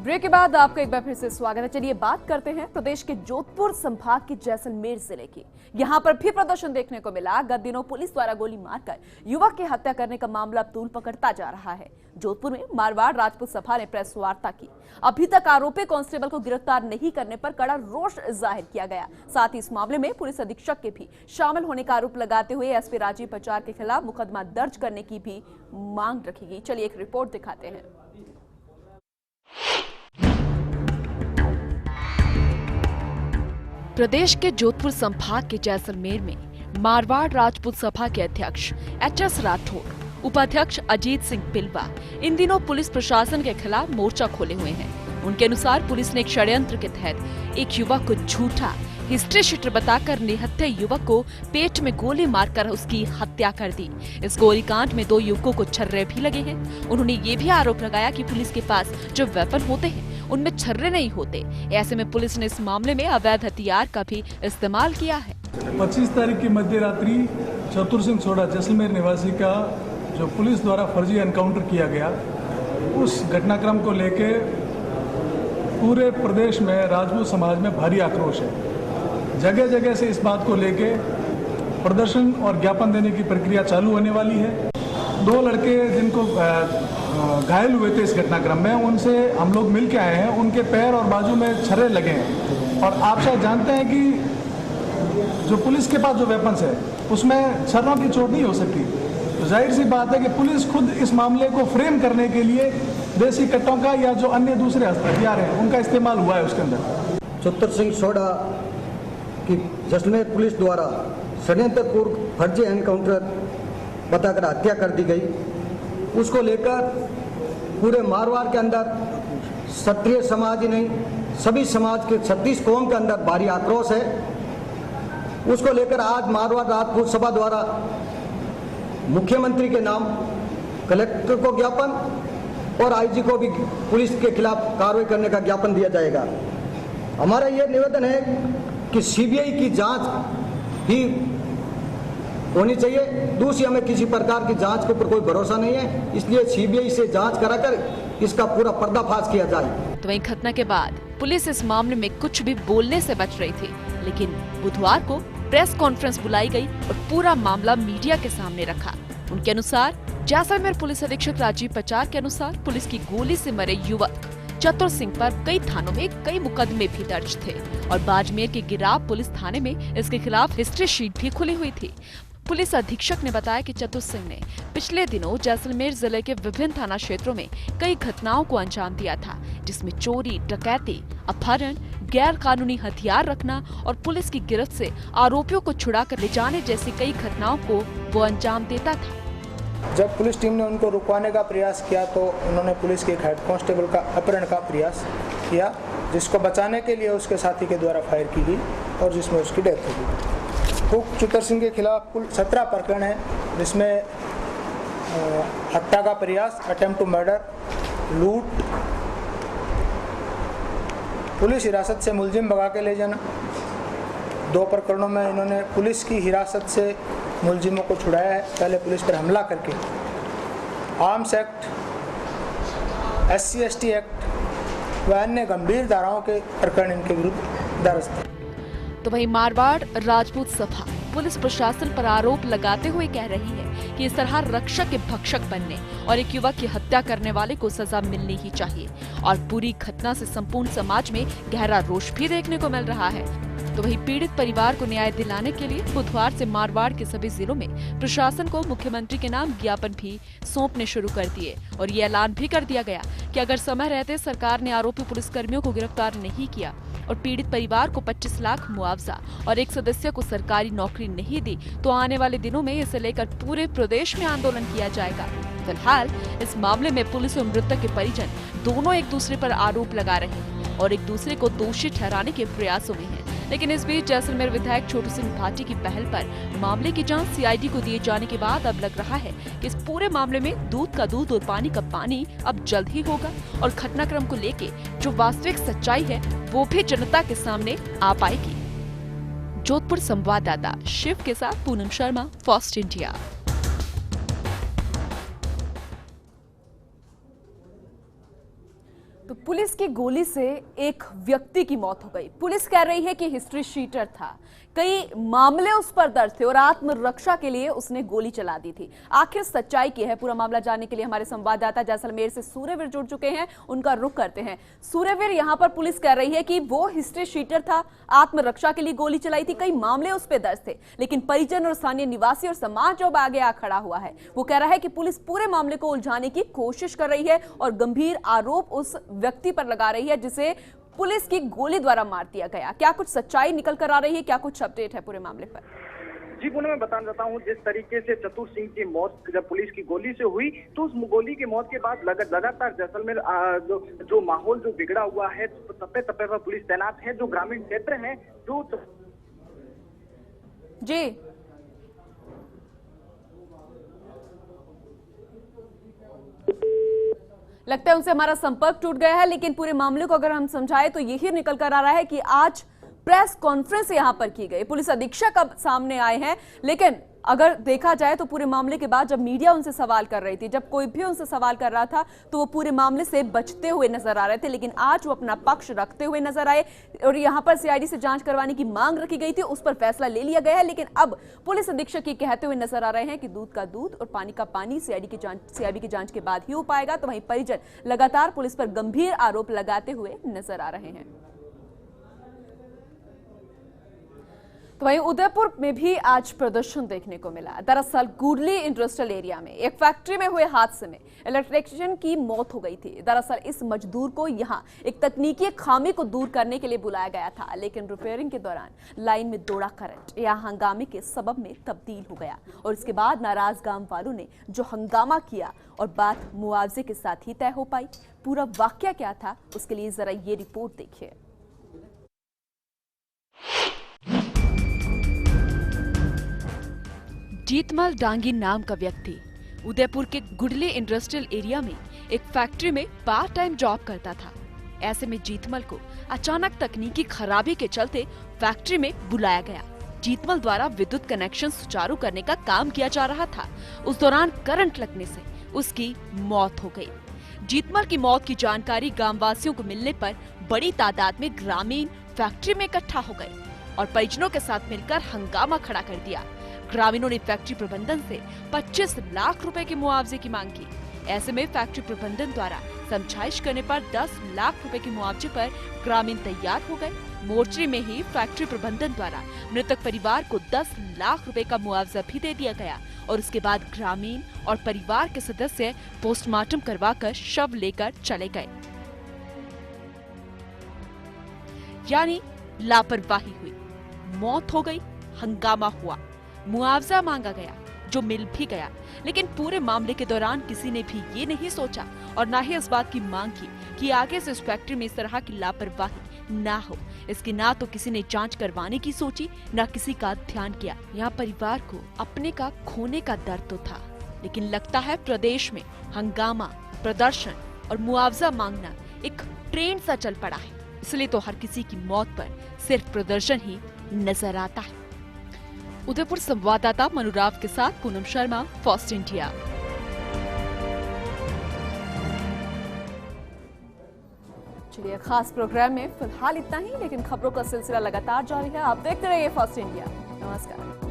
Break के बाद आपका एक बार फिर से स्वागत है। चलिए बात करते हैं प्रदेश के जोधपुर संभाग के जैसलमेर जिले की। यहां पर भी प्रदर्शन देखने को मिला। गत दिनों पुलिस द्वारा गोली मारकर युवक की हत्या करने का मामला अब तूल पकड़ता जा रहा है। जोधपुर में मारवाड़ राजपूत सभा ने प्रेस वार्ता की। अभी तक आरोपी कांस्टेबल को गिरफ्तार नहीं करने पर कड़ा रोष जाहिर किया गया। साथ ही इस मामले में पुलिस अधीक्षक के भी शामिल होने का आरोप लगाते हुए एसपी राजीव पचार के खिलाफ मुकदमा दर्ज करने की भी मांग रखी गई। चलिए एक रिपोर्ट दिखाते हैं। प्रदेश के जोधपुर संभाग के जैसलमेर में मारवाड़ राजपूत सभा के अध्यक्ष एच.एस. राठौड़, उपाध्यक्ष अजीत सिंह पिलवा इन दिनों पुलिस प्रशासन के खिलाफ मोर्चा खोले हुए हैं। उनके अनुसार पुलिस ने एक षड्यंत्र के तहत एक युवक को झूठा हिस्ट्री शीटर बताकर निहत्थे युवक को पेट में गोली मारकर उसकी हत्या कर दी। इस गोलीकांड में 2 युवकों को छर्रे भी लगे हैं। उन्होंने ये भी आरोप लगाया कि पुलिस के पास जो वेपन होते हैं उनमें छर्रे नहीं होते। ऐसे में पुलिस ने इस मामले में अवैध हथियार का भी इस्तेमाल किया है। 25 तारीख की मध्य रात्रि चतुर सिंह सोडा जैसलमेर निवासी का जो पुलिस द्वारा फर्जी एनकाउंटर किया गया, उस घटनाक्रम को लेके पूरे प्रदेश में राजपूत समाज में भारी आक्रोश है। जगह जगह से इस बात को लेके प्रदर्शन और ज्ञापन देने की प्रक्रिया चालू होने वाली है। 2 लड़के जिनको घायल हुए थे इस घटनाक्रम में, उनसे हम लोग मिल के आए हैं। उनके पैर और बाजू में छर्रे लगे हैं और आप शायद जानते हैं कि जो पुलिस के पास जो वेपन्स है उसमें छर्रों की चोट नहीं हो सकती। तो जाहिर सी बात है कि पुलिस खुद इस मामले को फ्रेम करने के लिए देसी कट्टों का या जो अन्य दूसरे हथियार हैं उनका इस्तेमाल हुआ है उसके अंदर। चतुर सिंह सोडा की जैसलमेर पुलिस द्वारा षड्यंत्रपूर्व फर्जी एनकाउंटर बताकर हत्या कर दी गई, उसको लेकर पूरे मारवाड़ के अंदर क्षत्रिय समाज ही नहीं सभी समाज के 36 कौम के अंदर भारी आक्रोश है। उसको लेकर आज मारवाड़ राजपूत सभा द्वारा मुख्यमंत्री के नाम कलेक्टर को ज्ञापन और आईजी को भी पुलिस के खिलाफ कार्रवाई करने का ज्ञापन दिया जाएगा। हमारा ये निवेदन है कि सीबीआई की जांच भी होनी चाहिए। दूसरी, हमें किसी प्रकार की जांच के ऊपर कोई भरोसा नहीं है, इसलिए सीबीआई से जांच कराकर इसका पूरा पर्दाफाश किया जाए। तो वहीं घटना के बाद पुलिस इस मामले में कुछ भी बोलने से बच रही थी, लेकिन बुधवार को प्रेस कॉन्फ्रेंस बुलाई गई और पूरा मामला मीडिया के सामने रखा। उनके अनुसार जैसलमेर पुलिस अधीक्षक राजीव पचार के अनुसार पुलिस की गोली से मरे युवक चतुर सिंह पर कई थानों में कई मुकदमे भी दर्ज थे और बाड़मेर के गिराव पुलिस थाने में इसके खिलाफ हिस्ट्री शीट भी खुली हुई थी। पुलिस अधीक्षक ने बताया कि चतुर सिंह ने पिछले दिनों जैसलमेर जिले के विभिन्न थाना क्षेत्रों में कई घटनाओं को अंजाम दिया था, जिसमें चोरी, डकैती, अपहरण, गैर कानूनी हथियार रखना और पुलिस की गिरफ्त से आरोपियों को छुड़ा कर ले जाने जैसी कई घटनाओं को वो अंजाम देता था। जब पुलिस टीम ने उनको रुकवाने का प्रयास किया तो उन्होंने पुलिस के हेड कांस्टेबल का अपहरण का प्रयास किया, जिसको बचाने के लिए उसके साथी के द्वारा फायर की गई और जिसमें उसकी डेथ हो गई। चतुर सिंह के खिलाफ कुल 17 प्रकरण है, जिसमें हत्या का प्रयास, अटेम्प्ट टू मर्डर, लूट, पुलिस हिरासत से मुलजिम भगा के ले जाना। 2 प्रकरणों में इन्होंने पुलिस की हिरासत से मुलजिमों को छुड़ाया है, पहले पुलिस पर हमला करके। आर्म्स एक्ट, SC/ST एक्ट व अन्य गंभीर धाराओं के प्रकरण इनके विरुद्ध दर्ज थे। तो वहीं मारवाड़ राजपूत सभा पुलिस प्रशासन पर आरोप लगाते हुए कह रही है कि इस तरह रक्षक के भक्षक बनने और एक युवक की हत्या करने वाले को सजा मिलनी ही चाहिए और पूरी घटना से संपूर्ण समाज में गहरा रोष भी देखने को मिल रहा है। तो वहीं पीड़ित परिवार को न्याय दिलाने के लिए बुधवार से मारवाड़ के सभी जिलों में प्रशासन को मुख्यमंत्री के नाम ज्ञापन भी सौंपने शुरू कर दिए और ये ऐलान भी कर दिया गया कि अगर समय रहते सरकार ने आरोपी पुलिसकर्मियों को गिरफ्तार नहीं किया और पीड़ित परिवार को 25 लाख मुआवजा और एक सदस्य को सरकारी नौकरी नहीं दी तो आने वाले दिनों में इसे लेकर पूरे प्रदेश में आंदोलन किया जाएगा। फिलहाल इस मामले में पुलिस और मृतक के परिजन दोनों एक दूसरे पर आरोप लगा रहे हैं और एक दूसरे को दोषी ठहराने के प्रयासों में हैं। लेकिन इस बीच जैसलमेर विधायक छोटू सिंह भाटी की पहल पर मामले की जांच सीआईडी को दिए जाने के बाद अब लग रहा है कि इस पूरे मामले में दूध का दूध और पानी का पानी अब जल्द ही होगा और घटनाक्रम को लेके जो वास्तविक सच्चाई है वो भी जनता के सामने आ पाएगी। जोधपुर संवाददाता शिव के साथ पूनम शर्मा, फर्स्ट इंडिया। तो तो पुलिस की गोली से एक व्यक्ति की मौत हो गई। पुलिस कह रही है कि हिस्ट्री शीटर था, कई मामले उस पर दर्ज थे और आत्मरक्षा के लिए उसने गोली चला दी थी। आखिर सच्चाई की है, पूरा मामला जानने के लिए हमारे संवाददाता जैसलमेर से सूर्यवीर जुड़ चुके हैं, उनका रुख करते हैं। सूर्यवीर, यहां पर पुलिस कह रही है कि वो हिस्ट्री शीटर था, आत्मरक्षा के लिए गोली चलाई थी, कई मामले उस पर दर्ज थे, लेकिन परिजन और स्थानीय निवासी और समाज जो आगे आ खड़ा हुआ है वो कह रहा है कि पुलिस पूरे मामले को उलझाने की कोशिश कर रही है और गंभीर आरोप उस व्यक्ति पर लगा रही है जिसे पुलिस की गोली द्वारा मार दिया गया। क्या कुछ सच्चाई निकल कर आ रही है, क्या कुछ अपडेट है पूरे मामले पर? जी पुनः मैं बताना चाहता हूँ, जिस तरीके से चतुर सिंह की मौत जब पुलिस की गोली से हुई तो उस गोली की मौत के बाद लगातार जैसलमेर जो माहौल जो बिगड़ा हुआ है, तप्पे तप्पे पर पुलिस तैनात है, जो ग्रामीण क्षेत्र है जो जी लगता है उनसे हमारा संपर्क टूट गया है, लेकिन पूरे मामले को अगर हम समझाएं तो यही निकल कर आ रहा है कि आज प्रेस कॉन्फ्रेंस यहां पर की गई, पुलिस अधीक्षक अब सामने आए हैं, लेकिन अगर देखा जाए तो पूरे मामले के बाद जब मीडिया उनसे सवाल कर रही थी, जब कोई भी उनसे सवाल कर रहा था तो वो पूरे मामले से बचते हुए नजर आ रहे थे, लेकिन आज वो अपना पक्ष रखते हुए नजर आए और यहां पर सीआईडी से जांच करवाने की मांग रखी गई थी, उस पर फैसला ले लिया गया है। लेकिन अब पुलिस अधीक्षक ये कहते हुए नजर आ रहे हैं कि दूध का दूध और पानी का पानी सीआईडी की जांच के बाद ही हो पाएगा। तो वहीं परिजन लगातार पुलिस पर गंभीर आरोप लगाते हुए नजर आ रहे हैं। तो वहीं उदयपुर में भी आज प्रदर्शन देखने को मिला। दरअसल गुडली इंडस्ट्रियल एरिया में एक फैक्ट्री में हुए हादसे में इलेक्ट्रिशियन की मौत हो गई थी। दरअसल इस मजदूर को यहां एक तकनीकी खामी को दूर करने के लिए बुलाया गया था, लेकिन रिपेयरिंग के दौरान लाइन में दौड़ा करंट यहां हंगामे के सबब में तब्दील हो गया और इसके बाद नाराज गांव वालों ने जो हंगामा किया और बात मुआवजे के साथ ही तय हो पाई। पूरा वाकया क्या था उसके लिए जरा ये रिपोर्ट देखिए। जीतमल डांगी नाम का व्यक्ति उदयपुर के गुडली इंडस्ट्रियल एरिया में एक फैक्ट्री में पार्ट टाइम जॉब करता था। ऐसे में जीतमल को अचानक तकनीकी खराबी के चलते फैक्ट्री में बुलाया गया। जीतमल द्वारा विद्युत कनेक्शन सुचारू करने का काम किया जा रहा था। उस दौरान करंट लगने से उसकी मौत हो गई। जीतमल की मौत की जानकारी गांव वासियों को मिलने पर बड़ी तादाद में ग्रामीण फैक्ट्री में इकट्ठा हो गए और परिजनों के साथ मिलकर हंगामा खड़ा कर दिया। ग्रामीणों ने फैक्ट्री प्रबंधन से 25 लाख रुपए के मुआवजे की मांग की। ऐसे में फैक्ट्री प्रबंधन द्वारा समझाइश करने पर 10 लाख रुपए के मुआवजे पर ग्रामीण तैयार हो गए। मोर्चे में ही फैक्ट्री प्रबंधन द्वारा मृतक परिवार को 10 लाख रुपए का मुआवजा भी दे दिया गया और उसके बाद ग्रामीण और परिवार के सदस्य पोस्टमार्टम करवाकर शव लेकर चले गए। यानी लापरवाही हुई, मौत हो गई, हंगामा हुआ, मुआवजा मांगा गया जो मिल भी गया, लेकिन पूरे मामले के दौरान किसी ने भी ये नहीं सोचा और ना ही इस बात की मांग की कि आगे से इस फैक्ट्री में इस तरह की लापरवाही ना हो। इसकी ना तो किसी ने जांच करवाने की सोची, ना किसी का ध्यान किया। यहाँ परिवार को अपने का खोने का दर्द तो था, लेकिन लगता है प्रदेश में हंगामा, प्रदर्शन और मुआवजा मांगना एक ट्रेंड सा चल पड़ा है, इसलिए तो हर किसी की मौत पर सिर्फ प्रदर्शन ही नजर आता है। उदयपुर संवाददाता मनुराव के साथ पूनम शर्मा, फर्स्ट इंडिया। चलिए, खास प्रोग्राम में फिलहाल इतना ही, लेकिन खबरों का सिलसिला लगातार जारी है। आप देखते रहिए फर्स्ट इंडिया। नमस्कार।